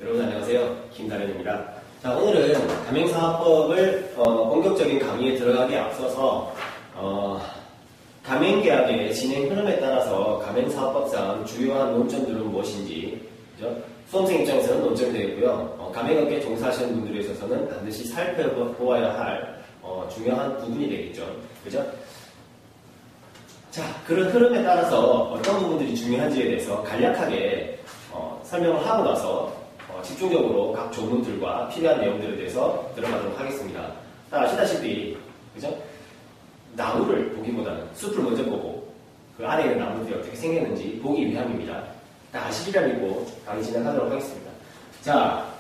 여러분 안녕하세요. 김다련입니다. 자, 오늘은 가맹사업법을 본격적인 강의에 들어가기에 앞서서 가맹계약의 진행 흐름에 따라서 가맹사업법상 주요한 논점들은 무엇인지, 그죠? 수험생 입장에서는 논점이 되겠고요. 가맹업계 종사하시는 분들에 있어서는 반드시 살펴보아야 할 중요한 부분이 되겠죠. 그죠? 자, 그런 흐름에 따라서 어떤 부분들이 중요한지에 대해서 간략하게 설명을 하고 나서 집중적으로 각 조문들과 필요한 내용들에 대해서 들어가도록 하겠습니다. 다 아시다시피, 그죠? 나무를 보기보다는 숲을 먼저 보고 그 안에 있는 나무들이 어떻게 생겼는지 보기 위함입니다. 다 아시리라 믿고 강의 진행하도록 하겠습니다. 자,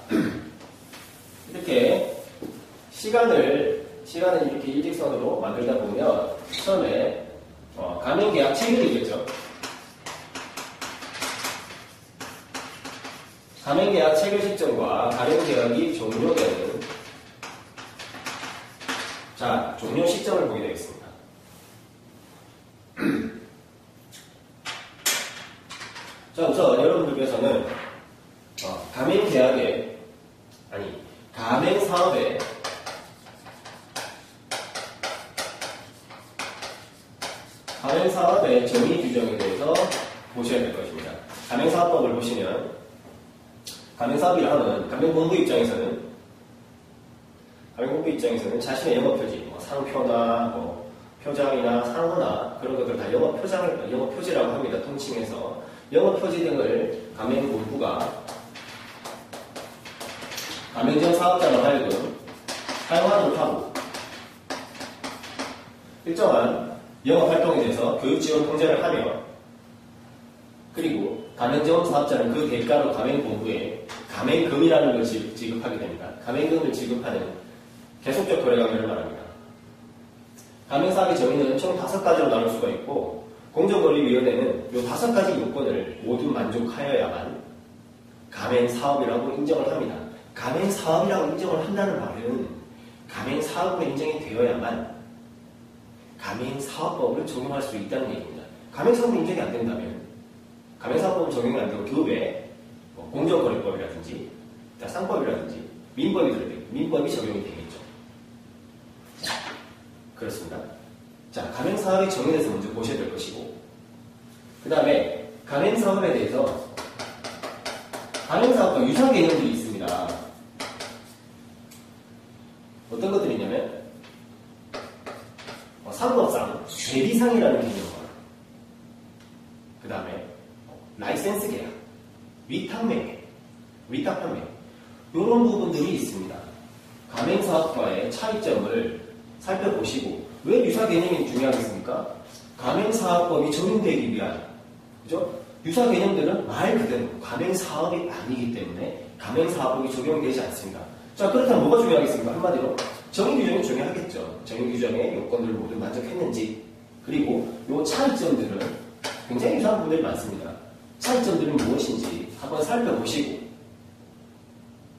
이렇게 시간을 이렇게 일직선으로 만들다 보면 처음에 가맹계약 체결이 있겠죠. 가맹계약 체결 시점과 가맹계약이 종료되는 종료 시점을 보게 되겠습니다. 자, 우선 여러분들께서는 가맹사업의 정의 규정에 대해서 보셔야 될 것입니다. 가맹사업법을 보시면 가맹사업이라 하면 가맹본부 입장에서는 자신의 영업표지, 상표나 표장이나 상호나 그런 것들 다 영업표지라고 합니다. 통칭해서 영업표지 등을 가맹본부가 가맹점 사업자로 하여금 사용하도록 하고 일정한 영업활동에 대해서 교육지원 통제를 하며 그리고 가맹점 사업자는 그 대가로 가맹본부에 가맹금이라는 걸 지급하게 됩니다. 가맹금을 지급하는 계속적 거래관계를 말합니다. 가맹사업의 정의는 총 5가지로 나눌 수가 있고 공정거래위원회는 이 5가지 요건을 모두 만족하여야만 가맹사업이라고 인정을 합니다. 가맹사업이라고 인정을 한다는 말은 가맹사업으로 인정이 되어야만 가맹사업법을 적용할 수 있다는 얘기입니다. 가맹사업으로 인정이 안 된다면 가맹사업법은 적용이 안 되고 그 외에 공정거래법이라든지 상법이라든지 민법이 적용이 되겠죠. 그렇습니다. 자, 가맹사업의 정의에 대해서 먼저 보셔야 될 것이고 그 다음에 가맹사업에 대해서 가맹사업과 유사 개념들이 있습니다. 어떤 것들이 있냐면 상법상 대리상이라는 개념과 그 다음에 라이센스 계약, 위탁판매 이런 부분들이 있습니다. 가맹사업과의 차이점을 살펴보시고 왜 유사 개념이 중요하겠습니까? 가맹사업법이 적용되기 위한 그죠? 유사 개념들은 말 그대로 가맹사업이 아니기 때문에 가맹사업법이 적용되지 않습니다. 자, 그렇다면 뭐가 중요하겠습니까? 한마디로 정의규정이 중요하겠죠. 정의규정의 요건들을 모두 만족했는지 그리고 이 차이점들은 굉장히 유사한 부분들이 많습니다. 차이점들은 무엇인지 한번 살펴보시고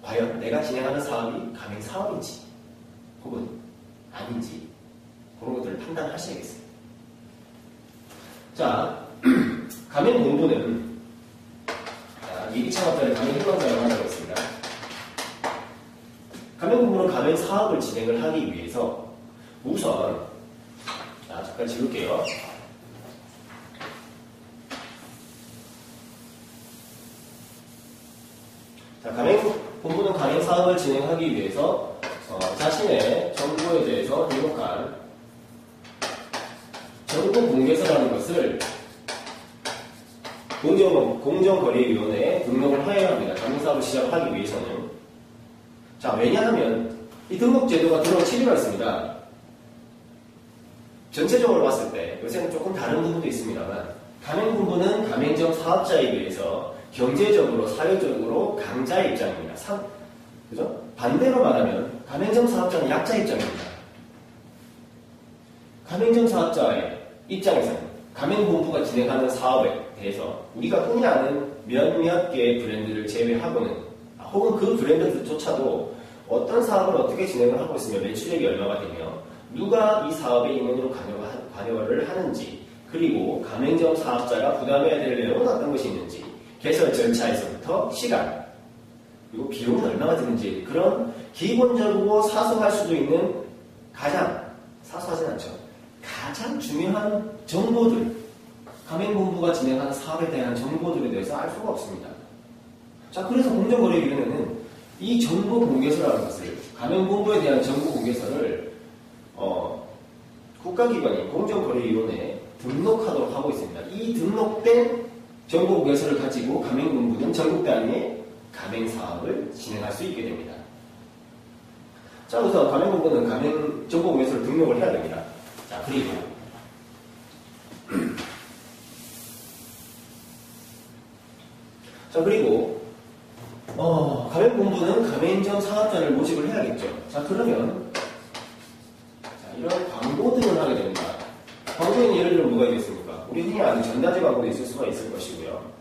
과연 내가 진행하는 사업이 가맹사업인지 혹은 아닌지 그런 것들을 판단하셔야겠습니다. 자, 가맹본부는 미리 창업자를 가맹희망자라고 한다고 했습니다. 가맹본부는 가맹사업을 진행을 하기 위해서 우선 잠깐 지울게요. 자, 가맹본부는 가맹사업을 진행하기 위해서 자신의 정보에 대해서 등록한 정보공개서라는 것을 공정거래위원회에 등록을 하여야 합니다. 가맹사업을 시작하기 위해서는. 자, 왜냐하면 이 등록제도가 등록 7위가 있습니다. 전체적으로 봤을 때 요새는 조금 다른 부분도 있습니다만 가맹본부는 가맹점 사업자에 비해서 경제적으로, 사회적으로 강자의 입장입니다. 그죠? 반대로 말하면 가맹점 사업자는 약자 입장입니다. 가맹점 사업자의 입장에서는 가맹본부가 진행하는 사업에 대해서 우리가 흔히 아는 몇몇 개의 브랜드를 제외하고는 혹은 그 브랜드조차도 어떤 사업을 어떻게 진행을 하고 있으며 매출액이 얼마가 되며 누가 이 사업의 임원으로 관여를 하는지 그리고 가맹점 사업자가 부담해야 될 내용은 어떤 것이 있는지 개설 절차에서부터 시간 그리고 비용은 얼마가 드는지 그런 기본적으로 사소할 수도 있는 가장 사소하진 않죠. 가장 중요한 정보들 가맹본부가 진행하는 사업에 대한 정보들에 대해서 알 수가 없습니다. 자, 그래서 공정거래위원회는 이 정보공개서라는 것을 가맹본부에 대한 정보공개서를 국가기관인 공정거래위원회에 등록하도록 하고 있습니다. 이 등록된 정보공개서를 가지고 가맹본부는 전국 단위의 가맹사업을 진행할 수 있게 됩니다. 자, 우선 가맹본부는 정보공개서를 등록을 해야 됩니다. 자, 그리고 가맹본부는 가맹점 사업자를 모집을 해야겠죠. 자, 그러면 이런 광고등을 하게 됩니다. 광고에는 예를 들면 뭐가 있겠습니까? 우리 흔히 아는 전단지 광고도 있을 수가 있을 것이고요.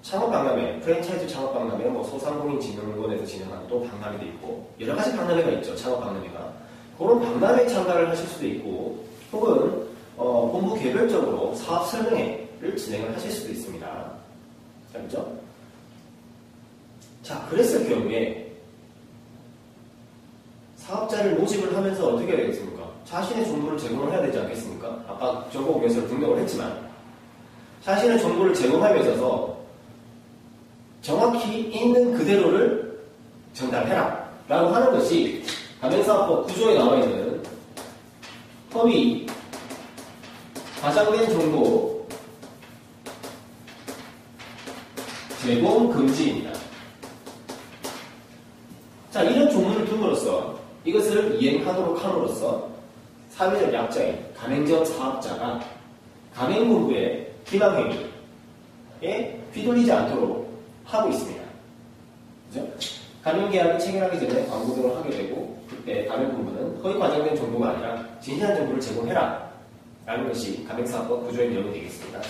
창업박람회, 프랜차이즈 창업박람회, 소상공인진흥원에서 진행하는 또 박람회도 있고 여러 가지 박람회가 있죠. 창업박람회가. 그런 박람회에 참가를 하실 수도 있고 혹은 본부 개별적으로 사업 설명회를 진행을 하실 수도 있습니다. 그렇죠? 자, 그랬을 경우에 사업자를 모집을 하면서 어떻게 해야 되겠습니까? 자신의 정보를 제공을 해야 되지 않겠습니까? 아까 정보공개서를 등록을 했지만 자신의 정보를 제공함에 있어서 정확히 있는 그대로를 전달해라 라고 하는 것이 가맹사업법 구조에 나와 있는 법이 과장된 정보 제공 금지입니다. 자, 이런 조문을 둠으로써 이것을 이행하도록 함으로써 사회적 약자인 가맹점 사업자가 가맹본부의 희망행위에 휘둘리지 않도록 하고 있습니다. 그죠? 가맹계약을 체결하기 전에 광고 등을 하게 되고 그때 가맹본부는 허위 과장된 정보가 아니라 진실한 정보를 제공해라 라는 것이 가맹사업법 구조의 내용이 되겠습니다.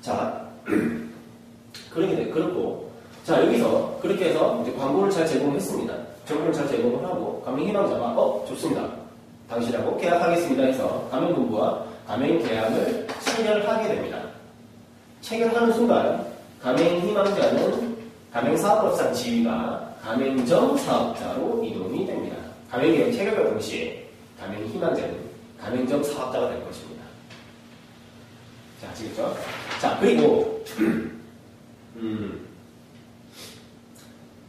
자, 그렇고 자, 여기서 그렇게 해서 이제 광고를 잘 제공했습니다. 정보를 잘 제공을 하고 가맹희망자가 좋습니다. 당신하고 계약하겠습니다 해서 가맹본부와 가맹계약을 체결하게 됩니다. 체결하는 순간 가맹희망자는 가맹사업법상 지위가 가맹점 사업자로 이동이 됩니다. 가맹계약 체결과 동시에 가맹희망자는 가맹점 사업자가 될 것입니다. 자, 아시겠죠? 자, 그리고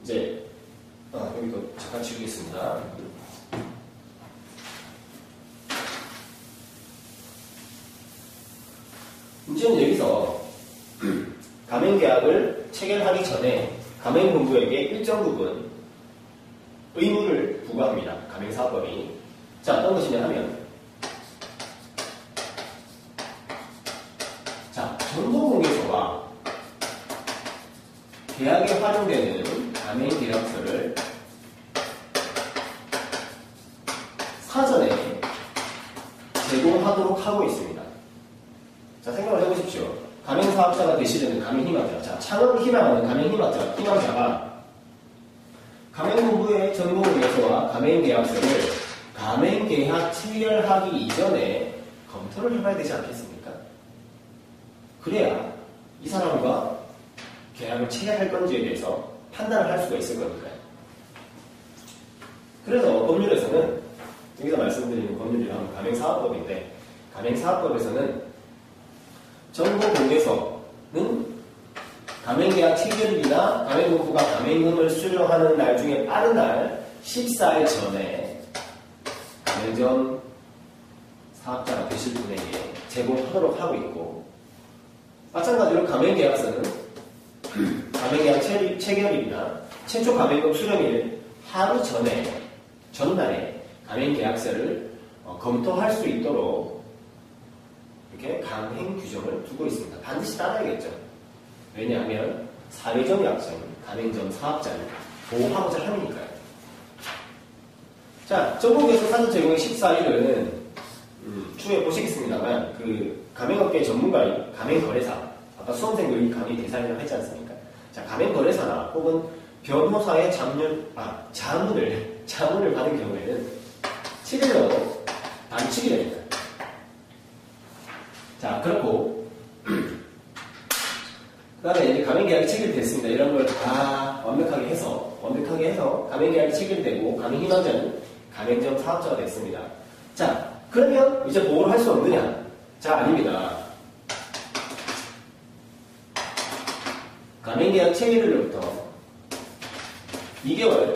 이제 여기도 잠깐 지우겠습니다. 문제는 여기서 가맹계약을 체결하기 전에 가맹본부에게 일정 부분 의무를 부과합니다. 가맹사업법이. 자, 어떤 것이냐 하면 자, 정보공개서와 계약에 활용되는 가맹계약서를 사전에 제공하도록 하고 있습니다. 자, 생각을 해보십시오. 가맹사업자가 되시려는 가맹희망자, 자, 창업을 희망하는 희망자가 가맹본부의 정보공개서와 가맹계약서를 가맹계약 체결하기 이전에 검토를 해봐야 되지 않겠습니까? 그래야 이 사람과 계약을 체결할 건지에 대해서 판단을 할 수가 있을 거니까요. 그래서 법률에서는 여기서 말씀드리는 법률이란 가맹사업법인데 가맹사업법에서는 정보공개서는 가맹계약 체결일이나 가맹본부가 가맹금을 수령하는 날 중에 빠른 날 14일 전에 가맹점 사업자가 되실 분에게 제공하도록 하고 있고 마찬가지로 가맹계약서는 가맹계약 체결일이나 최초 가맹금 수령일 하루 전날에 가맹계약서를 검토할 수 있도록 이렇게 강행 규정을 두고 있습니다. 반드시 따라야겠죠. 왜냐하면 사회적 약자인 가맹점 사업자를 보호하고자 함이니까요. 자, 정보공개서 사전 제공의 14일은 추후에 보시겠습니다만 그 가맹업계 전문가인 가맹거래사 아까 수험생들이 강의 대상이라고 했지 않습니까? 자, 가맹거래사나 혹은 변호사의 자문을 받은 경우에는 7일로 단축이 됩니다. 자, 그렇고 그 다음에 이제 가맹계약이 체결됐습니다. 이런 걸 다 완벽하게 해서 가맹계약이 체결되고 가맹희망자는 가맹점 사업자가 됐습니다. 자, 그러면 이제 보고를 할 수 없느냐? 자, 아닙니다. 가맹계약 체결일로부터 2개월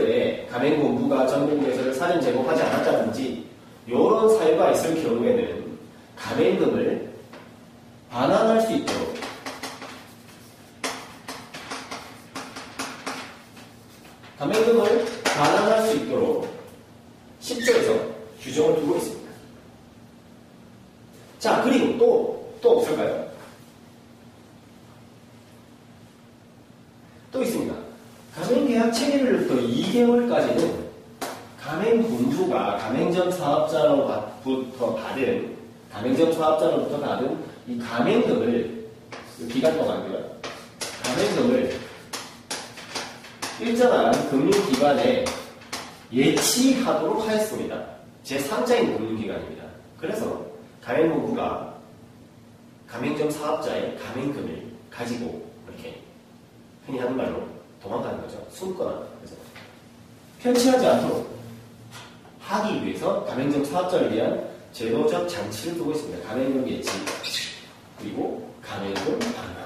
내에 가맹본부가 전국에서 사전 제공하지 않았다든지 이런 사유가 있을 경우에는 가맹금을 반환할 수 있도록 가맹금을 반환할 수 있도록 10조에서 규정을 두고 있습니다. 자, 그리고 또 없을까요? 또 있습니다. 가맹계약 체결일로부터 2개월까지는 가맹본부가 가맹점 사업자로부터 받은 이 가맹금을 기간 동안이요. 가맹금을 일정한 금융기관에 예치하도록 하였습니다. 제3자인 금융기관입니다. 그래서 가맹본부가 가맹점 사업자의 가맹금을 가지고 이렇게 흔히 하는 말로 도망가는 거죠. 숨거나. 그래서 편취하지 않도록 하기 위해서 가맹점 사업자를 위한 제도적 장치를 두고 있습니다. 가맹금 예치, 그리고 가맹금 반환.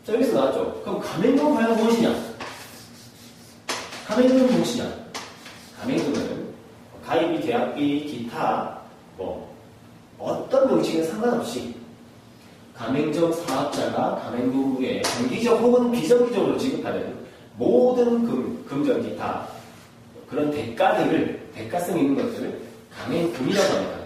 자, 여기서 나왔죠. 그럼 가맹금 과연 무엇이냐? 가맹금은 무엇이냐? 가맹금은 가입비, 계약비, 기타 어떤 명칭에 상관없이 가맹점 사업자가 가맹본부에 정기적 혹은 비정기적으로 지급하는 모든 금전 기타 그런 대가성 있는 것들을 가맹금이라고 합니다.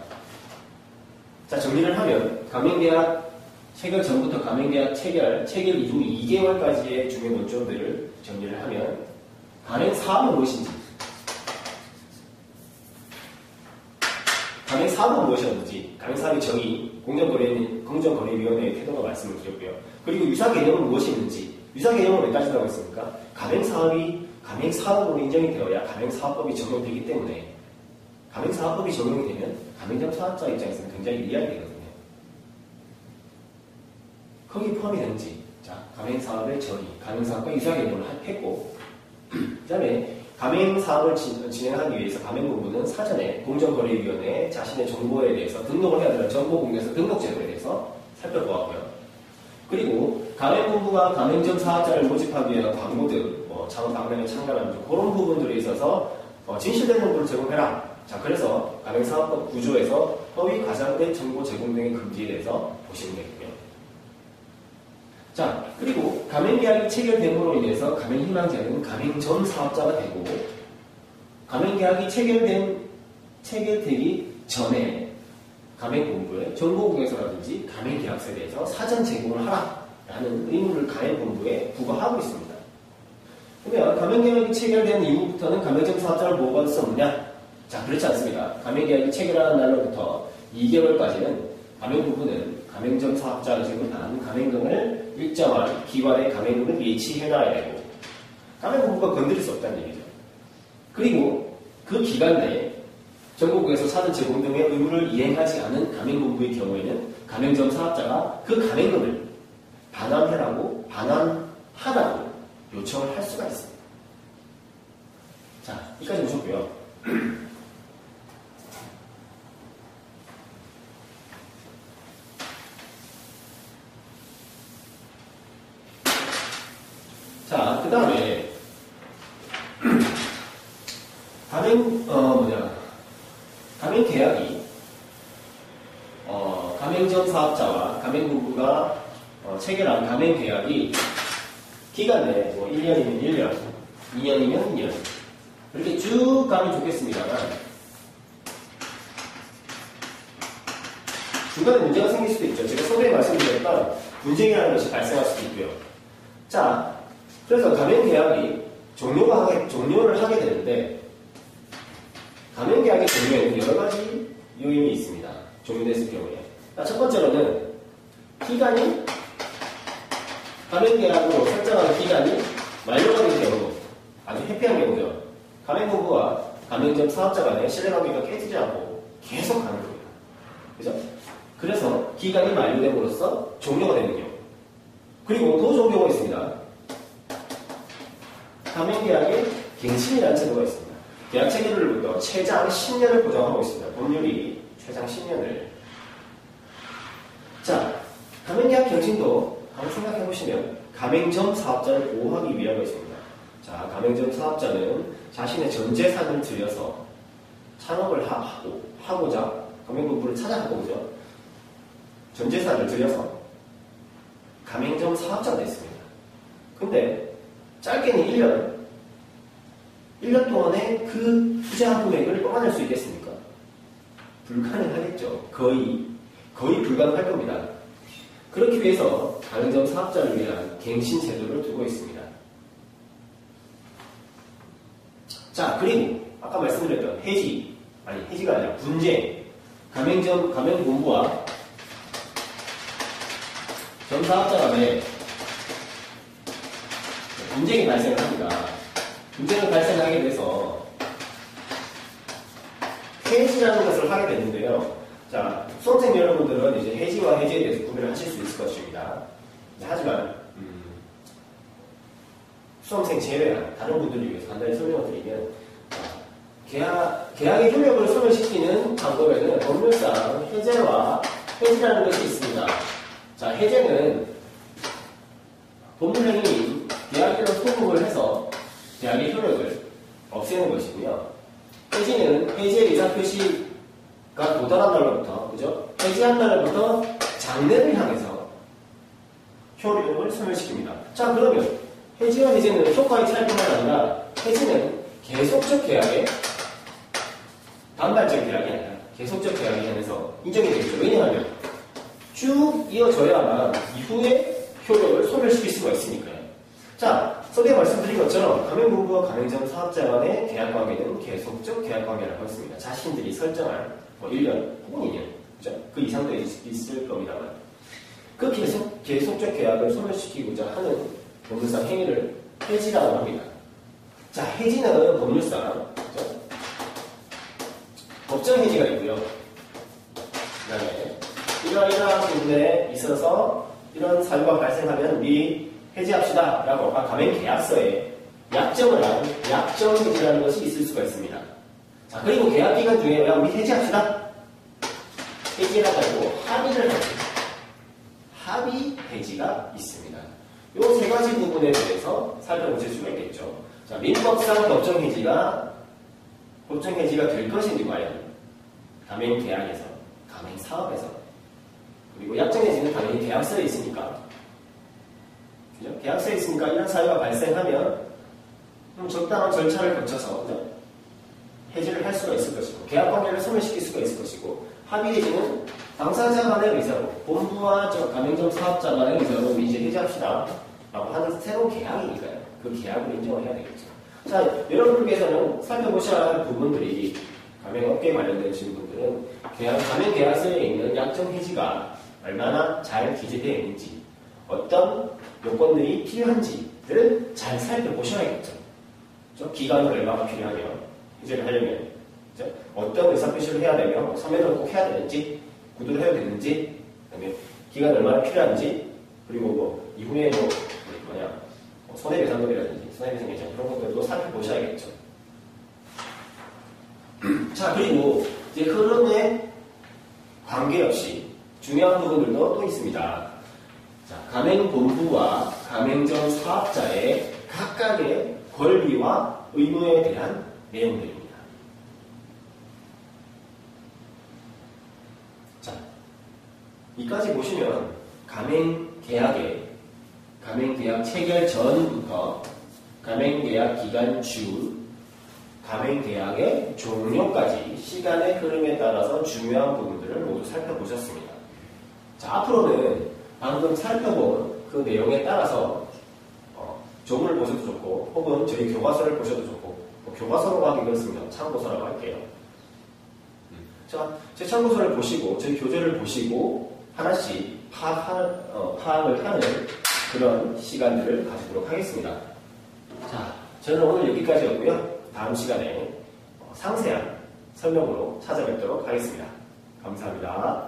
자, 정리를 하면 가맹계약 체결 전부터 가맹계약 체결 이후 2개월까지의 중요 논점들을 정리를 하면 가맹사업은 무엇인지, 가맹사업은 무엇이었는지, 가맹사업의 정의, 공정거래위원회의 태도가 말씀을 드렸고요. 그리고 유사개념은 무엇이 있는지, 유사개념은 왜 따진다고 했습니까? 가맹사업으로 인정이 되어야 가맹사업법이 적용되기 때문에 가맹사업법이 적용이 되면 가맹점 사업자 입장에서는 굉장히 유리하게 되거든요. 거기 포함이 되는지, 자, 가맹사업의 정의, 가맹사업과 유사개념을 했고, 그 다음에 가맹사업을 진행하기 위해서 가맹본부는 사전에 공정거래위원회에 자신의 정보에 대해서 등록을 해야 되는 정보공개서 등록제도에 대해서 살펴보았고요. 그리고 가맹본부가 가맹점 사업자를 모집하기 위한 광고등, 창업박람회 참가라는 그런 부분들에 있어서 진실된 정보를 제공해라. 자, 그래서 가맹사업법 구조에서 허위 과장된 정보 제공 등의 금지에 대해서 보시면 되겠고요. 자, 그리고 가맹계약이 체결됨으로 인해서 가맹희망자는 가맹점 사업자가 되고, 가맹계약이 체결되기 전에 가맹본부에 정보공개서라든지 가맹계약서에 대해서 사전 제공을 하라라는 의무를 가맹본부에 부과하고 있습니다. 그러면 가맹계약이 체결된 이후부터는 가맹점 사업자를 보호받을 수 없느냐? 자, 그렇지 않습니다. 가맹계약이 체결하는 날로부터 2개월까지는 가맹본부는 가맹점 사업자가 지급한 가맹금을 일정한 기관의 가맹금을 예치해놔야 되고, 가맹본부가 건드릴 수 없다는 얘기죠. 그리고 그 기간 내에 전국에서 사전 제공 등의 의무를 이행하지 않은 가맹본부의 경우에는 가맹점 사업자가 그 가맹금을 반환하라고 요청을 할 수가 있습니다. 자, 여기까지 보셨고요. 자, 그 다음에 가맹계약이 가맹점 사업자와 가맹본부가 체결한 가맹계약이 기간 내에 1년이면 1년, 2년이면 2년 이렇게 쭉 가면 좋겠습니다만 중간에 문제가 생길 수도 있죠. 제가 처음에 말씀드렸던 분쟁이라는 것이 발생할 수도 있고요. 자, 그래서 가맹계약이 종료를 하게 되는데, 가맹계약의 종료에는 여러 가지 요인이 있습니다. 종료됐을 경우에. 첫 번째로는 가맹계약으로 설정하는 기간이 만료가 된 경우, 아주 해피한 경우죠. 가맹본부와 가맹점 사업자 간의 신뢰관계가 깨지지 않고 계속 가는 겁니다. 그죠? 그래서 기간이 만료됨으로써 종료가 되는 경우. 그리고 더 좋은 경우가 있습니다. 가맹계약에 갱신이라는 제도가 있습니다. 계약 체결일로부터 최장 10년을 보장하고 있습니다. 법률이 최장 10년을. 자, 가맹계약 갱신도 한번 생각해 보시면 가맹점 사업자를 보호하기 위한 것입니다. 자, 가맹점 사업자는 자신의 전 재산을 들여서 창업을 하고자 가맹본부를 찾아가고 그죠? 전 재산을 들여서 가맹점 사업자가 됐습니다. 근데 짧게는 1년 동안에 그 투자 금액을 뽑아낼 수 있겠습니까? 불가능하겠죠. 거의 불가능할 겁니다. 그렇기 위해서 가맹점 사업자를 위한 갱신 제도를 두고 있습니다. 자, 그리고 아까 말씀드렸던 해지가 아니라 분쟁. 가맹본부와 점사업자 간에 분쟁이 발생을 합니다. 분쟁을 발생하게 돼서 해지라는 것을 하게 됐는데요. 자, 수험생 여러분들은 이제 해지와 해지에 대해서 구별을 하실 수 있을 것입니다. 하지만 수험생 제외한 다른 분들을 위해서 간단히 설명을 드리면, 계약의 효력을 소멸시키는 방법에는 법률상 해지라는 것이 있습니다. 자, 해제는 법률행위인 계약일로 소급을 해서 계약의 효력을 없애는 것이고요. 해지는 해지의 의사표시가 도달한 날로부터, 그죠? 해지한 날로부터 장래를 향해서 효력을 소멸시킵니다. 자, 그러면 해지와 해제는 효과의 차이뿐만 아니라 해지는 계속적 계약에 단발적 계약이 아니라 계속적 계약이 하면서 인정이 되겠죠. 왜냐하면 쭉 이어져야만 이후에 효력을 소멸시킬 수가 있으니까요. 자, 서두에 말씀드린 것처럼 가맹본부와 가맹점 사업자 간의 계약관계는 계속적 계약관계라고 했습니다. 자신들이 설정할 1년 혹은 2년, 그죠? 그 이상도 있을 겁니다만 그 계속적 계약을 소멸시키고자 하는 법률상 행위를 해지라고 합니다. 자, 해지는 법률상, 그죠? 법정 해지가 있고요. 그 다음에 이러이러한 부분에 있어서 이런 사유가 발생하면 우리 해지합시다 라고 가맹계약서에 약정을 한 약정 해지라는 것이 있을 수가 있습니다. 자, 그리고 계약기간 중에 우리 해지합시다. 해지라고 하고 합의를 하죠. 합의 해지가 있습니다. 이 세 가지 부분에 대해서 살펴보실 수가 있겠죠. 자, 민법상 법정 해지가 될 것인지 과연 가맹계약에서, 가맹사업에서, 그리고 약정 해지는 당연히 계약서에 있으니까, 그죠? 계약서에 있으니까 이런 사유가 발생하면 적당한 절차를 거쳐서, 그죠? 해지를 할 수가 있을 것이고, 계약관계를 소멸시킬 수가 있을 것이고, 합의 해지는 당사자 간의 의사로, 본부와 가맹점 사업자 간의 의사로 이제 해지합시다 라고 하는 새로운 계약이니까요. 그 계약을 인정을 해야 되겠죠. 자, 여러분께서는 살펴보셔야 할 부분들이, 가맹업계에 관련되신 분들은 가맹계약서에 있는 약정 해지가 얼마나 잘 기재되어 있는지, 어떤 요건들이 필요한지를 잘 살펴보셔야겠죠. 기간은 얼마가 필요하며, 해지를 하려면, 그죠? 어떤 의사표시를 해야 되며, 서면을 꼭 해야 되는지, 구두를 해야 되는지, 그다음에 기간 얼마나 필요한지, 그리고 이후에 손해배상금이라든지, 손해배상 예정 그런 것들도 살펴보셔야겠죠. 자, 그리고 이제 흐름에 관계없이 중요한 부분들도 또 있습니다. 자, 가맹본부와 가맹점 사업자의 각각의 권리와 의무에 대한 내용들입니다. 자, 이까지 보시면 가맹계약 체결 전부터 가맹계약 기간 중, 가맹계약의 종료까지 시간의 흐름에 따라서 중요한 부분들을 모두 살펴보셨습니다. 자, 앞으로는 방금 살펴본 그 내용에 따라서 조문을 보셔도 좋고, 혹은 저희 교과서를 보셔도 좋고, 교과서로 하기 그렇습니다. 참고서라고 할게요. 자, 제 참고서를 보시고, 저희 교재를 보시고, 하나씩 파악을 하는 그런 시간들을 가지도록 하겠습니다. 자, 저는 오늘 여기까지였고요. 다음 시간에 상세한 설명으로 찾아뵙도록 하겠습니다. 감사합니다.